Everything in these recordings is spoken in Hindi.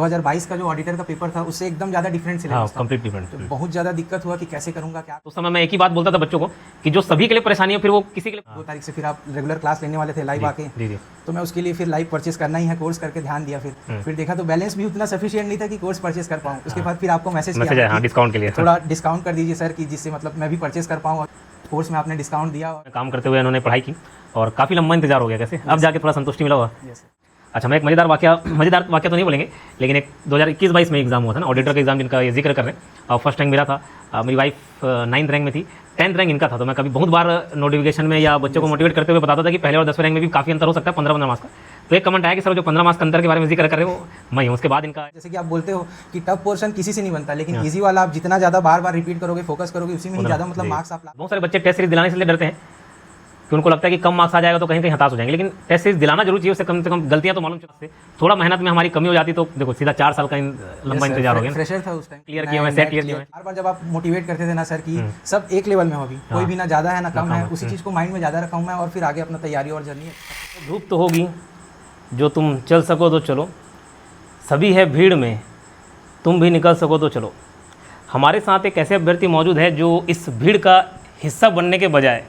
2022 का जो ऑडिटर का पेपर था उससे एकदम ज़्यादा डिफरेंट सिलेबस था। Complete different. तो बहुत ज़्यादा दिक्कत हुआ कि कैसे करूँगा क्या। उस समय मैं एक ही बात बोलता था बच्चों को कि जो सभी के लिए परेशानी है फिर वो किसी के लिए 2 तारीख से फिर आप रेगुलर क्लास लेने वाले थे लाइव आके। जी जी। तो मैं उसके लिए फिर लाइव परचेस करना ही है कोर्स करके ध्यान दिया। फिर देखा तो बैलेंस भी उतना सफिशिएंट नहीं था कि कोर्स परचेस कर पाऊँ। उसके बाद फिर आपको मैसेज मैसेज किया हाँ डिस्काउंट के लिए थोड़ा डिस्काउंट कर दीजिए सर, कि जिससे मतलब मैं भी परचेस कर पाऊँ। कोर्स में आपने डिस्काउंट दिया। काम करते हुए इन्होंने पढ़ाई की और काफ़ी लंबा इंतजार हो गया। कैसे अब जाके थोड़ा संतुष्टि मिला हुआ। यस अच्छा, मैं एक मज़ेदार वाक्य तो नहीं बोलेंगे, लेकिन एक 2021-22 में एग्जाम हुआ था ना ऑडिटर का एग्जाम, जिनका ये जिक्र कर रहे हैं। और फर्स्ट रैंक मेरा था, मेरी वाइफ 9th रैंक में थी, 10th रैंक इनका था। तो मैं कभी बहुत बार नोटिफिकेशन में या बच्चों को मोटिवेट करते हुए बताता था कि पहले और 10वें रैंक में भी काफ़ी अंतर हो सकता है, 15-15 मार्क्स का। तो एक कमेंट आया कि सर जो 15 मार्क्स का अंतर के बारे में जिक्र कर रहे हो मैं हूँ। उसके बाद इनका जैसे कि आप बोलते हो कि टफ पोर्शन किसी से नहीं बनता, लेकिन इजी वाला आप जितना ज़्यादा बार बार रिपीट करोगे, फोकस करोगे, उसी में ही ज़्यादा मतलब मार्क्स आप बहुत सारे बच्चे टेस्ट सीरीज दिलाने से इसलिए डरते हैं कि उनको लगता है कि कम मार्क्स आ जाएगा तो कहीं कहीं हताश हो जाएंगे। लेकिन टेस्ट सीरीज दिलाना जरूर चाहिए, उससे कम से कम गलतियां तो मालूम चलती है। थोड़ा मेहनत में हमारी कमी हो जाती तो देखो सीधा 4 साल का लंबा इंतजार हो गया। फ्रेशर था उस टाइम, क्लियर किया मैं, सेट क्लियर किया। बार बार जब आप मोटिवेट करते थे ना सर कि सब एक लेवल में होगी, कोई भी ना ज़्यादा है ना कम है, उसी चीज़ को माइंड में ज़्यादा रखा हूँ मैं, और फिर आगे अपना तैयारी और जर्नी। धूप तो होगी जो तुम चल सको तो चलो, सभी है भीड़ में तुम भी निकल सको तो चलो। हमारे साथ एक ऐसे अभ्यर्थी मौजूद है जो इस भीड़ का हिस्सा बनने के बजाय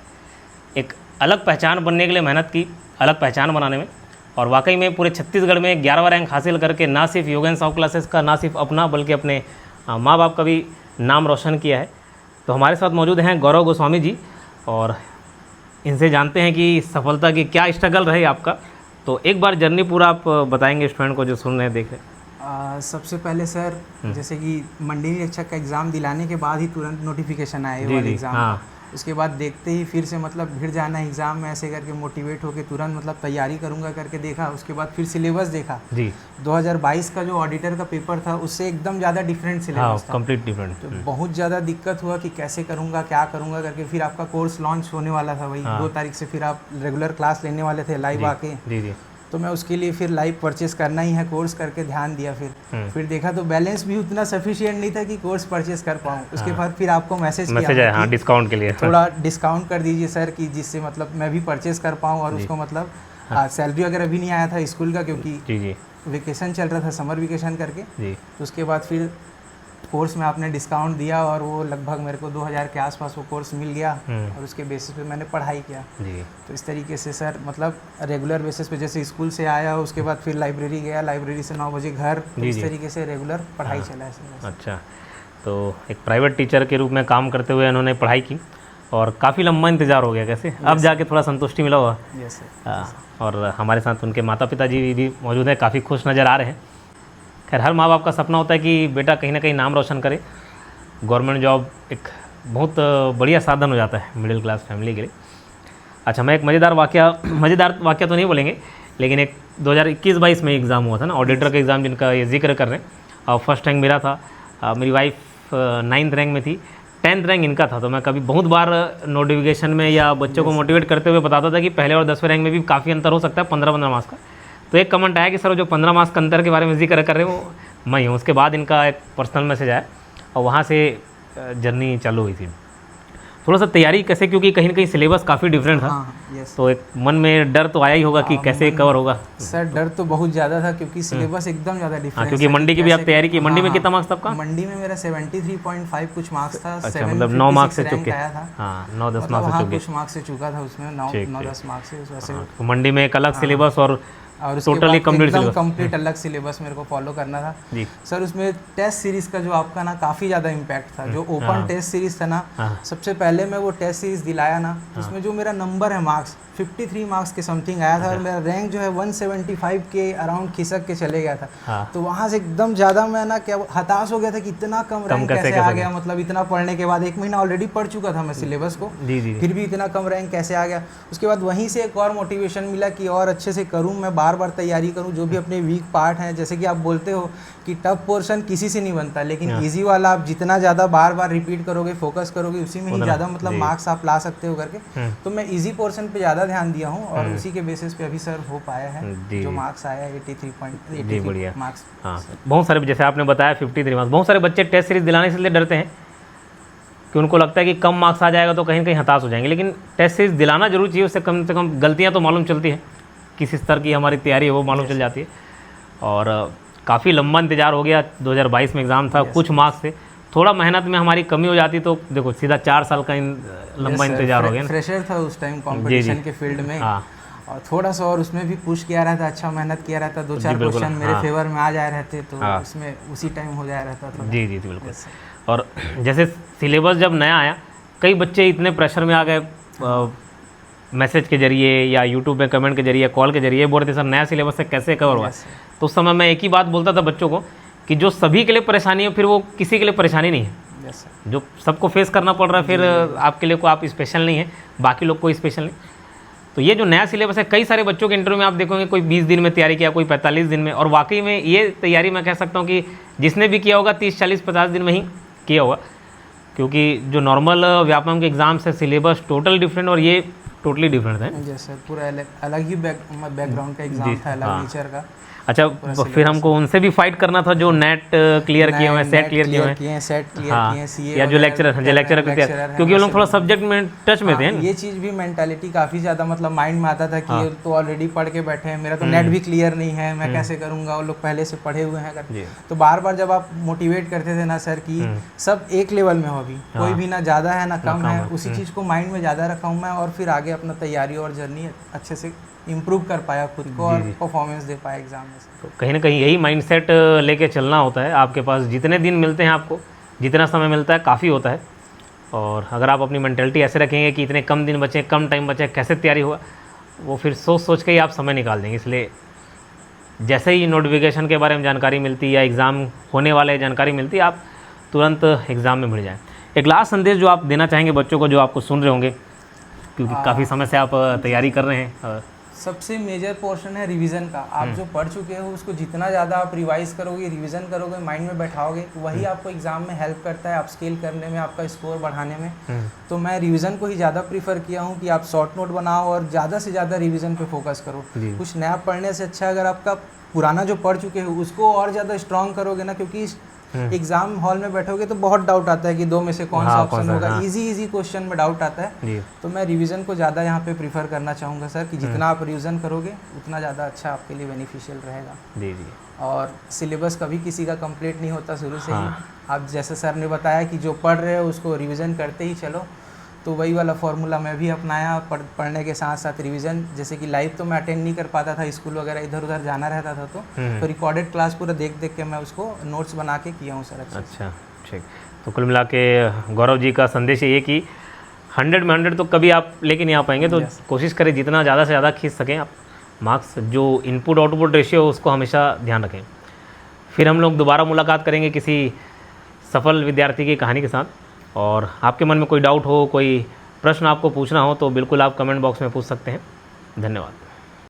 एक अलग पहचान बनने के लिए मेहनत की, अलग पहचान बनाने में। और वाकई में पूरे छत्तीसगढ़ में 11वां रैंक हासिल करके ना सिर्फ योगेन साहू क्लासेस का, ना सिर्फ अपना, बल्कि अपने माँ बाप का भी नाम रोशन किया है। तो हमारे साथ मौजूद हैं गौरव गोस्वामी जी, और इनसे जानते हैं कि सफलता की क्या स्ट्रगल रही आपका। तो एक बार जर्नी पूरा आप बताएंगे स्टूडेंट को जो सुन रहे हैं, देख रहे। सबसे पहले सर जैसे कि मंडी निरीक्षक का एग्ज़ाम दिलाने के बाद ही तुरंत नोटिफिकेशन आया ये वाला एग्ज़ाम। उसके बाद देखते ही फिर से मतलब भिड़ जाना एग्ज़ाम में, ऐसे करके मोटिवेट होकर तुरंत मतलब तैयारी करूँगा करके देखा। उसके बाद फिर सिलेबस देखा जी। 2022 का जो ऑडिटर का पेपर था उससे एकदम ज़्यादा डिफरेंट सिलेबस था, कंप्लीट डिफरेंट। तो बहुत ज़्यादा दिक्कत हुआ कि कैसे करूँगा क्या करूँगा करके। फिर आपका कोर्स लॉन्च होने वाला था, वही 2 तारीख से फिर आप रेगुलर क्लास लेने वाले थे लाइव आके। जी जी। तो मैं उसके लिए फिर लाइव परचेस करना ही है कोर्स करके ध्यान दिया। फिर देखा तो बैलेंस भी उतना सफिशिएंट नहीं था कि कोर्स परचेस कर पाऊँ। उसके बाद फिर आपको मैसेज किया हाँ डिस्काउंट के लिए थोड़ा डिस्काउंट कर दीजिए सर, कि जिससे मतलब मैं भी परचेस कर पाऊँ। और उसको मतलब सैलरी वगैरह भी नहीं आया था स्कूल का, क्योंकि जी वेकेशन चल रहा था, समर वेकेशन करके जी। तो उसके बाद फिर कोर्स में आपने डिस्काउंट दिया और वो लगभग मेरे को 2000 के आसपास वो कोर्स मिल गया, और उसके बेसिस पे मैंने पढ़ाई किया जी। तो इस तरीके से सर मतलब रेगुलर बेसिस पे, जैसे स्कूल से आया उसके बाद फिर लाइब्रेरी गया, लाइब्रेरी से 9 बजे घर, तो इस तरीके से रेगुलर पढ़ाई चला है सर। अच्छा, तो एक प्राइवेट टीचर के रूप में काम करते हुए इन्होंने पढ़ाई की और काफ़ी लंबा इंतज़ार हो गया। कैसे अब जाके थोड़ा संतुष्टि मिला हुआ। Yes sir. और हमारे साथ उनके माता पिता जी भी मौजूद हैं, काफ़ी खुश नज़र आ रहे हैं। खैर हर माँ बाप का सपना होता है कि बेटा कहीं ना कहीं नाम रोशन करे। गवर्नमेंट जॉब एक बहुत बढ़िया साधन हो जाता है मिडिल क्लास फैमिली के लिए। अच्छा, मैं एक मज़ेदार वाक्य तो नहीं बोलेंगे, लेकिन एक 2021-22 में एग्ज़ाम हुआ था ना ऑडिटर का एग्ज़ाम, जिनका ये जिक्र कर रहे हैं। और फर्स्ट रैंक मेरा था, मेरी वाइफ 9th रैंक में थी, 10th रैंक इनका था। तो मैं कभी बहुत बार नोटिफिकेशन में या बच्चों को मोटिवेट करते हुए बताता था कि पहले और 10वें रैंक में भी काफ़ी अंतर हो सकता है, 15-15 मार्क्स का। तो एक कमेंट आया कि सर जो 15 मार्क्स का अंतर के बारे में जिक्र कर रहे हो मैं हूँ। उसके बाद इनका एक पर्सनल मैसेज आया और वहाँ से जर्नी चालू हुई थी। थोड़ा सा तैयारी कैसे, क्योंकि कहीं ना कहीं सिलेबस काफ़ी डिफरेंट था। तो एक मन में डर तो आया ही होगा कि कैसे कवर होगा। सर डर तो बहुत ज़्यादा था, क्योंकि सिलेबस एकदम ज़्यादा डिफरेंट। क्योंकि मंडी की भी आप तैयारी की। मंडी में कितना मार्क्स था आपका? मंडी में मेरा 73.5 कुछ मार्क्स था। अच्छा, मतलब 9 मार्क्स से चुके आया था। हाँ, 9-10 मार्क्स से चुके। कुछ मार्क्स से चुका था उसमें, 9-10 मार्क्स से वैसे। मंडी में एक अलग सिलेबस और टोटली कंप्लीट अलग सिलेबस मेरे को फॉलो करना था जी। सर उसमें टेस्ट सीरीज का जो आपका ना काफ़ी ज़्यादा इम्पैक्ट था। जो ओपन टेस्ट सीरीज था ना, सबसे पहले मैं वो टेस्ट सीरीज दिलाया ना, उसमें जो मेरा नंबर है मार्क्स 53 मार्क्स के समथिंग आया था, और मेरा रैंक जो है 175 के अराउंड खिसक के चले गया था। तो वहाँ से एकदम ज़्यादा मैं ना क्या हताश हो गया था कि इतना कम रैंक कैसे आ गया। मतलब इतना पढ़ने के बाद 1 महीना ऑलरेडी पढ़ चुका था मैं सिलेबस को, फिर भी इतना कम रैंक कैसे आ गया। उसके बाद वहीं से एक और मोटिवेशन मिला कि और अच्छे से करूँ, मैं बार बार तैयारी करूँ, जो भी अपने वीक पार्ट हैं। जैसे कि आप बोलते हो कि टफ पोर्शन किसी से नहीं बनता, लेकिन ईजी वाला आप जितना ज़्यादा बार बार रिपीट करोगे, फोकस करोगे, उसी में ही ज़्यादा मतलब मार्क्स आप ला सकते हो करके। तो मैं ईजी पोर्शन पे ज़्यादा ध्यान दिया हूँ, और उसी के बेसिस पे अभी सर हो पाया है। जो मार्क्स आया 83 मार्क्स। हाँ, बहुत सारे, जैसे आपने बताया 53 मार्क्स। बहुत सारे बच्चे टेस्ट सीरीज दिलाने से इसलिए डरते हैं कि उनको लगता है कि कम मार्क्स आ जाएगा तो कहीं कहीं हताश हो जाएंगे। लेकिन टेस्ट सीरीज दिलाना जरूर चाहिए, उससे कम से कम गलतियाँ तो मालूम चलती हैं, किस स्तर की हमारी तैयारी है वो मालूम चल जाती है। और काफ़ी लंबा इंतज़ार हो गया, 2022 में एग्ज़ाम था, कुछ मार्क्स थे, थोड़ा मेहनत में हमारी कमी हो जाती तो देखो सीधा 4 साल का लंबा इंतज़ार हो गया ना। फ्रेशर था उस टाइम कंपटीशन के फील्ड में। हाँ, और थोड़ा सा और उसमें भी पुश किया रहता, अच्छा मेहनत किया रहता, 2-4 क्वेश्चन मेरे फेवर में आ जाए रहते तो उसमें उसी टाइम हो जाया रहता था। जी बिल्कुल। और जैसे सिलेबस जब नया आया, कई बच्चे इतने प्रेशर में आ गए, मैसेज के जरिए या यूट्यूब में कमेंट के जरिए, कॉल के जरिए बोल रहे थे सर नया सिलेबस से कैसे कवर हुआ। तो उस समय मैं एक ही बात बोलता था बच्चों को कि जो सभी के लिए परेशानी है फिर वो किसी के लिए परेशानी नहीं है। जो सबको फेस करना पड़ रहा है फिर आपके लिए को आप स्पेशल नहीं है, बाकी लोग कोई स्पेशल नहीं। तो ये जो नया सिलेबस है, कई सारे बच्चों के इंटरव्यू में आप देखोगे कोई 20 दिन में तैयारी किया, कोई 45 दिन में, और वाकई में ये तैयारी मैं कह सकता हूँ कि जिसने भी किया होगा 30, 40, 50 दिन में ही किया होगा, क्योंकि जो नॉर्मल व्यापम के एग्ज़ाम से सिलेबस टोटल डिफरेंट और ये टोटली डिफरेंट है। जैसे पूरा अलग ही बैकग्राउंड का एग्ज़ाम था, अलग नेचर का। अच्छा, फिर हमको उनसे भी फाइट करना था जो नेट क्लियर किए हुए हैं, सेट क्लियर किए हुए हैं, सेट क्लियर किए हैं, सीए या जो लेक्चरर क्योंकि वो लोग थोड़ा सब्जेक्ट में टच में थे। ये चीज़ भी मेंटालिटी काफ़ी ज़्यादा मतलब माइंड में आता था कि तो ऑलरेडी पढ़ के बैठे हैं, मेरा तो नेट भी क्लियर नहीं है, मैं कैसे करूँगा, वो लोग पहले से पढ़े हुए हैं। तो बार बार जब आप मोटिवेट करते थे ना सर कि सब एक लेवल में हो, अभी कोई भी ना ज़्यादा है ना कम है, उसी चीज़ को माइंड में ज़्यादा रखा हूँ मैं, और फिर आगे अपना तैयारी और जर्नी अच्छे से इम्प्रूव कर पाया खुद को और परफॉर्मेंस दे पाया एग्जाम में। तो कहीं ना कहीं यही माइंडसेट लेके चलना होता है। आपके पास जितने दिन मिलते हैं, आपको जितना समय मिलता है काफ़ी होता है, और अगर आप अपनी मेंटेलिटी ऐसे रखेंगे कि इतने कम दिन बचे, कम टाइम बचे, कैसे तैयारी हुआ, वो फिर सोच सोच के ही आप समय निकाल देंगे। इसलिए जैसे ही नोटिफिकेशन के बारे में जानकारी मिलती या एग्ज़ाम होने वाले जानकारी मिलती, आप तुरंत एग्ज़ाम में भिड़ जाएँ। एक लास्ट संदेश जो आप देना चाहेंगे बच्चों को जो आपको सुन रहे होंगे, क्योंकि काफ़ी समय से आप तैयारी कर रहे हैं। सबसे मेजर पोर्शन है रिवीजन का। आप जो पढ़ चुके हो उसको जितना ज़्यादा आप रिवाइज करोगे, रिवीजन करोगे, माइंड में बैठाओगे, वही आपको एग्जाम में हेल्प करता है अपस्केल करने में, आपका स्कोर बढ़ाने में। तो मैं रिवीजन को ही ज़्यादा प्रीफर किया हूँ कि आप शॉर्ट नोट बनाओ और ज़्यादा से ज़्यादा रिवीजन पे फोकस करो। कुछ नया पढ़ने से अच्छा अगर आपका पुराना जो पढ़ चुके हो उसको और ज़्यादा स्ट्रॉन्ग करोगे ना, क्योंकि एग्जाम हॉल में बैठोगे तो बहुत डाउट आता है कि 2 में से कौन सा ऑप्शन होगा। इजी क्वेश्चन में डाउट आता है, तो मैं रिवीजन को ज़्यादा यहाँ पे प्रीफर करना चाहूँगा सर कि जितना आप रिवीजन करोगे उतना ज़्यादा अच्छा आपके लिए बेनिफिशियल रहेगा। और सिलेबस कभी किसी का कंप्लीट नहीं होता शुरू से ही। आप जैसे सर ने बताया कि जो पढ़ रहे हो उसको रिवीजन करते ही चलो, तो वही वाला फॉर्मूला मैं भी अपनाया। पढ़ने के साथ साथ रिवीजन, जैसे कि लाइव तो मैं अटेंड नहीं कर पाता था, स्कूल वगैरह इधर उधर जाना रहता था, तो रिकॉर्डेड क्लास पूरा देख देख के मैं उसको नोट्स बना के किया हूँ सर। अच्छा, ठीक। तो कुल मिला के गौरव जी का संदेश ये कि 100 में 100 तो कभी आप लेके नहीं आ पाएंगे, तो कोशिश करें जितना ज़्यादा से ज़्यादा खींच सकें आप मार्क्स। जो इनपुट आउटपुट रेशियो उसको हमेशा ध्यान रखें। फिर हम लोग दोबारा मुलाकात करेंगे किसी सफल विद्यार्थी की कहानी के साथ। और आपके मन में कोई डाउट हो, कोई प्रश्न आपको पूछना हो, तो बिल्कुल आप कमेंट बॉक्स में पूछ सकते हैं। धन्यवाद।